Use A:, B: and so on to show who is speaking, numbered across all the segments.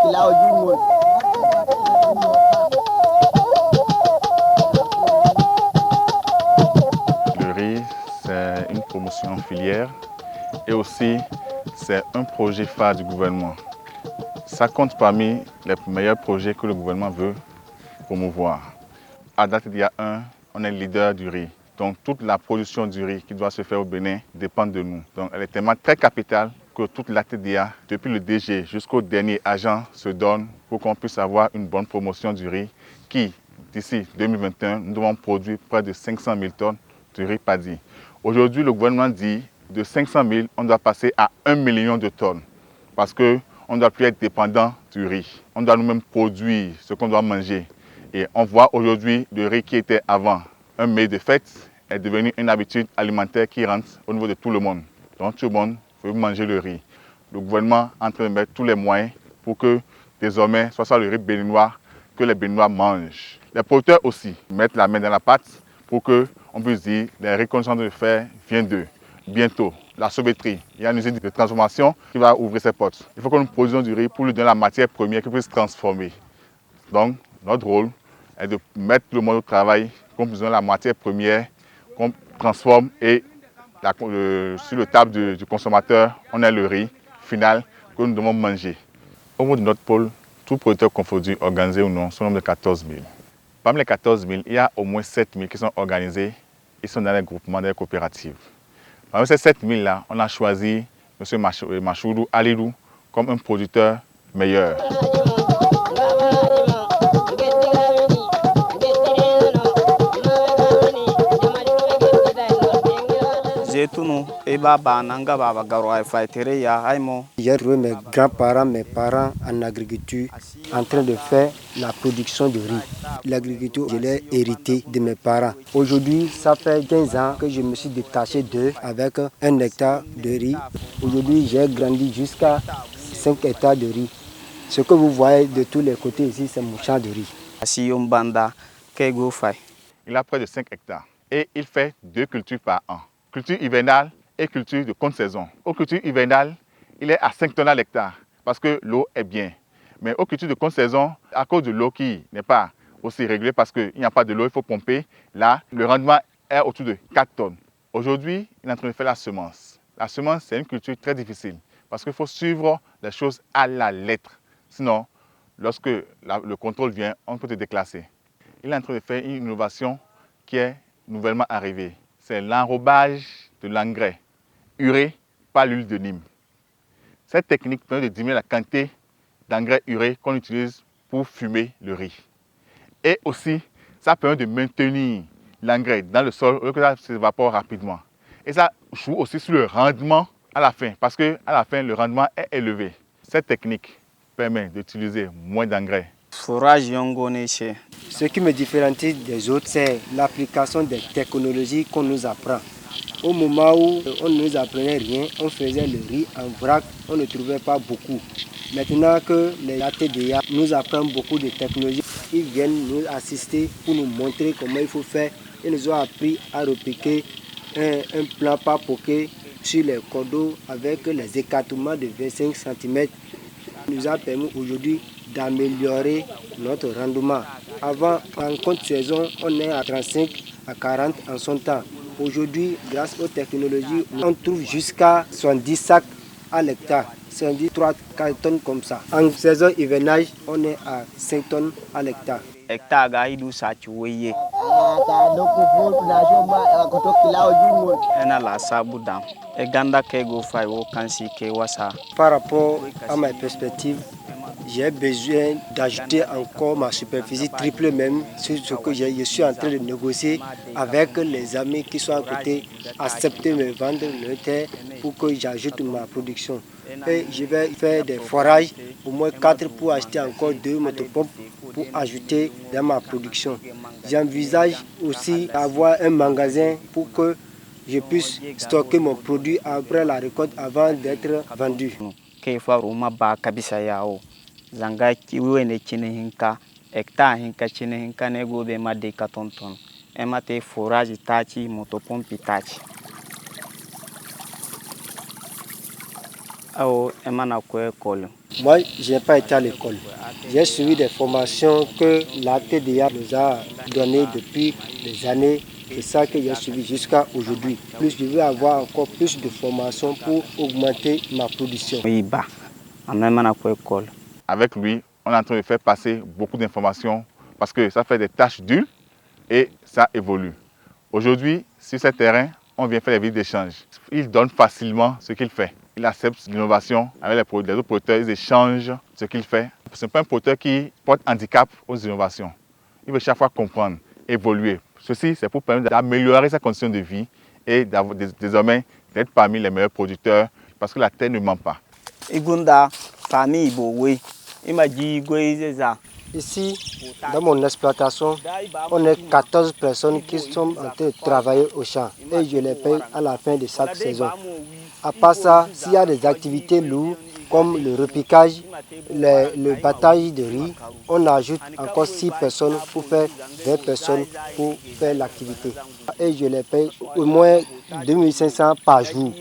A: Le riz, c'est une promotion en filière et aussi c'est un projet phare du gouvernement. Ça compte parmi les meilleurs projets que le gouvernement veut promouvoir. À date d'il y a on est leader du riz. Donc toute la production du riz qui doit se faire au Bénin dépend de nous. Donc elle est tellement très capitale que toute l'ATDA, depuis le DG jusqu'au dernier agent, se donne pour qu'on puisse avoir une bonne promotion du riz qui, d'ici 2021, nous devons produire près de 500 000 tonnes de riz paddy. Aujourd'hui, le gouvernement dit de 500 000, on doit passer à 1 million de tonnes parce qu'on ne doit plus être dépendant du riz. On doit nous-mêmes produire ce qu'on doit manger. Et on voit aujourd'hui le riz qui était avant un mets de fête est devenu une habitude alimentaire qui rentre au niveau de tout le monde. Donc tout le monde veut manger le riz. Le gouvernement est en train de mettre tous les moyens pour que désormais ce soit le riz béninois que les Béninois mangent. Les producteurs aussi mettent la main dans la pâte pour qu'on puisse dire les riz qu'on est en train de faire viennent d'eux. Bientôt, la sauveterie, il y a une usine de transformation qui va ouvrir ses portes. Il faut que nous produisions du riz pour lui donner la matière première qui puisse se transformer. Donc, notre rôle est de mettre le monde au travail, qu'on puisse donner la matière première, qu'on transforme et sur le table du consommateur, on a le riz final que nous devons manger. Au niveau de notre pôle, tout producteur confondu, organisé ou non, sont nombre de 14 000. Parmi les 14 000, il y a au moins 7 000 qui sont organisés, ils sont dans les groupements, dans les coopératives. Parmi ces 7 000-là, on a choisi M. Machoudou Alidou comme un producteur meilleur.
B: J'ai trouvé mes grands-parents, mes parents en agriculture en train de faire la production de riz. L'agriculture, je l'ai hérité de mes parents. Aujourd'hui, ça fait 15 ans que je me suis détaché d'eux avec 1 hectare de riz. Aujourd'hui, j'ai grandi jusqu'à 5 hectares de riz. Ce que vous voyez de tous les côtés ici, c'est mon champ de riz.
A: Il a près de 5 hectares et il fait 2 cultures par an. Culture hivernale et culture de contre-saison. Aux cultures hivernales, il est à 5 tonnes à l'hectare parce que l'eau est bien. Mais aux cultures de contre-saison, à cause de l'eau qui n'est pas aussi régulée parce qu'il n'y a pas de l'eau, il faut pomper, là, le rendement est autour de 4 tonnes. Aujourd'hui, il est en train de faire la semence. La semence, c'est une culture très difficile parce qu'il faut suivre les choses à la lettre. Sinon, lorsque le contrôle vient, on peut te déclasser. Il est en train de faire une innovation qui est nouvellement arrivée. C'est l'enrobage de l'engrais urée par l'huile de Nîmes. Cette technique permet de diminuer la quantité d'engrais urée qu'on utilise pour fumer le riz. Et aussi, ça permet de maintenir l'engrais dans le sol au lieu que ça s'évapore rapidement. Et ça joue aussi sur le rendement à la fin, parce qu'à la fin, le rendement est élevé. Cette technique permet d'utiliser moins d'engrais.
B: Ce qui me différencie des autres, c'est l'application des technologies qu'on nous apprend. Au moment où on ne nous apprenait rien, on faisait le riz en vrac, on ne trouvait pas beaucoup. Maintenant que les ATDA nous apprennent beaucoup de technologies, ils viennent nous assister pour nous montrer comment il faut faire. Ils nous ont appris à repiquer un plan par poquet sur les cordeaux avec les écartements de 25 cm. Nous a permis aujourd'hui d'améliorer notre rendement. Avant, en contre-saison, on est à 35 à 40 en son temps. Aujourd'hui, grâce aux technologies, on trouve jusqu'à 70 sacs à l'hectare. 73 4 tonnes comme ça. En saison hivernage, on est à 5 tonnes à l'hectare. Par rapport à ma perspective, j'ai besoin d'ajouter encore ma superficie triple même sur ce que je suis en train de négocier avec les amis qui sont à côté, accepter me vendre le terre pour que j'ajoute ma production. Et je vais faire des forages, au moins 4 pour acheter encore 2 motopompes pour ajouter dans ma production. J'envisage aussi avoir un magasin pour que je puisse stocker mon produit après la récolte avant d'être vendu.
C: Zanga kiwe ne chine hinka hectare hinka chine hinka ne gobe ma de katonton emate forage tachi motopompe tachi.
B: Moi, je n'ai pas été à l'école. J'ai suivi des formations que la TDA nous a données depuis des années. C'est ça que j'ai suivi jusqu'à aujourd'hui. Plus je veux avoir encore plus de formations pour augmenter ma production.
A: Avec lui, on est en train de faire passer beaucoup d'informations parce que ça fait des tâches dures et ça évolue. Aujourd'hui, sur ce terrain, on vient faire des visites d'échange. Il donne facilement ce qu'il fait. Il accepte l'innovation avec les autres producteurs, ils échangent ce qu'il fait. Ce n'est pas un producteur qui porte handicap aux innovations. Il veut chaque fois comprendre, évoluer. Ceci, c'est pour permettre d'améliorer sa condition de vie et désormais d'être parmi les meilleurs producteurs parce que la terre ne ment pas.
B: Ici, dans mon exploitation, on est 14 personnes qui sont en train de travailler au champ et je les paye à la fin de chaque saison. À part ça, s'il y a des activités lourdes comme le repiquage, le battage de riz, on ajoute encore 6 personnes pour faire 20 personnes pour faire l'activité. Et je les paye au moins 2500 par jour.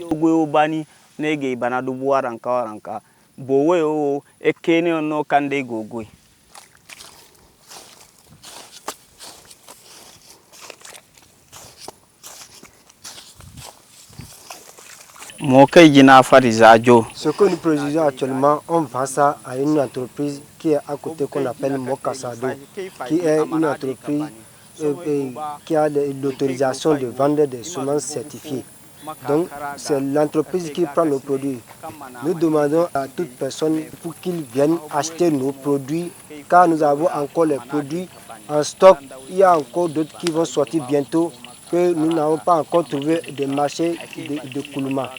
B: Ce que nous produisons actuellement, on vend ça à une entreprise qui est à côté qu'on appelle Mokasado, qui est une entreprise qui a l'autorisation de vendre des semences certifiées. Donc c'est l'entreprise qui prend nos produits. Nous demandons à toute personne pour qu'ils viennent acheter nos produits car nous avons encore les produits en stock. Il y a encore d'autres qui vont sortir bientôt que nous n'avons pas encore trouvé des marchés de Koulouma.